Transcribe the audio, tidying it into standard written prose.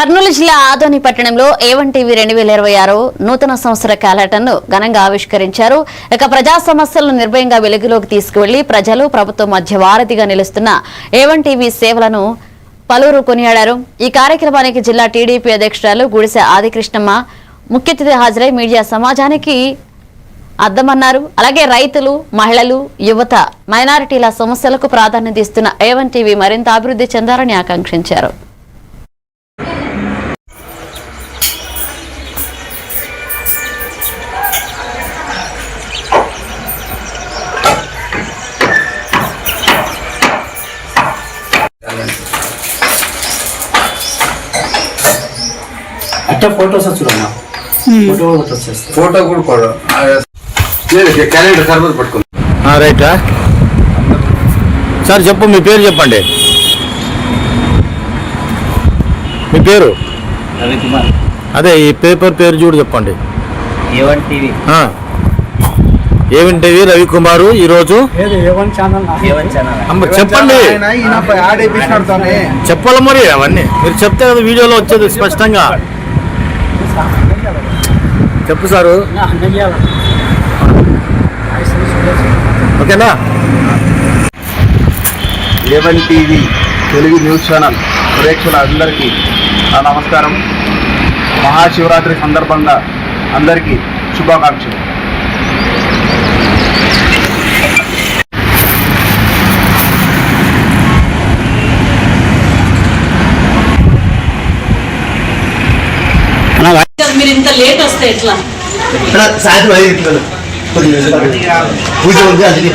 కర్నూలు జిల్లా ఆదోని పట్టణంలో A1 TV 2026 నూతన సంవత్సర క్యాలెండర్ను ఘనంగా ఆవిష్కరించారు. ఇక ప్రజా సమస్యలను నిర్భయంగా వెలుగులోకి తీసుకువెళ్లి ప్రజలు ప్రభుత్వం మధ్య వారధిగా నిలుస్తున్న A1 టీవీ సేవలను పలువురు కొనియాడారు. ఈ కార్యక్రమానికి జిల్లా టీడీపీ అధ్యక్షురాలు గుడిసె ఆదికృష్ణమ్మ ముఖ్య అతిథిగా హాజరై మీడియా సమాజానికి అద్దమన్నారు. అలాగే రైతులు, మహిళలు, యువత, మైనారిటీల సమస్యలకు ప్రాధాన్యత ఇస్తున్న A1 టీవీ మరింత అభివృద్ధి చెందాలని ఆకాంక్షించారు. अच्छा फोटो से चुराना फोटो కూడా కొడు లేదు క్యాలెండర్ సర్వర్ పట్టుకో రైటా సార్ చెప్పు మీ పేరు చెప్పండి మీ పేరు రవికుమార్ అదే ఈ పేపర్ పేరు చూడు చెప్పండి A1 TV A1 TV Ravikumar ఈరోజు A1 ఛానల్ చెప్పండి చెప్పాలి మరి అవన్నీ మీరు చెప్తే కదా వీడియోలో వచ్చేది స్పష్టంగా చెప్పు సారు ఓకేనా. A1 TV Telugu news channel ప్రేక్షకులందరికీ నా నమస్కారం. మహాశివరాత్రి సందర్భంగా అందరికీ శుభాకాంక్షలు. మీరు ఇంత లేట్ వస్తే ఎట్లా? సాయంత్రం 5 పూజ ఉంది అందుకే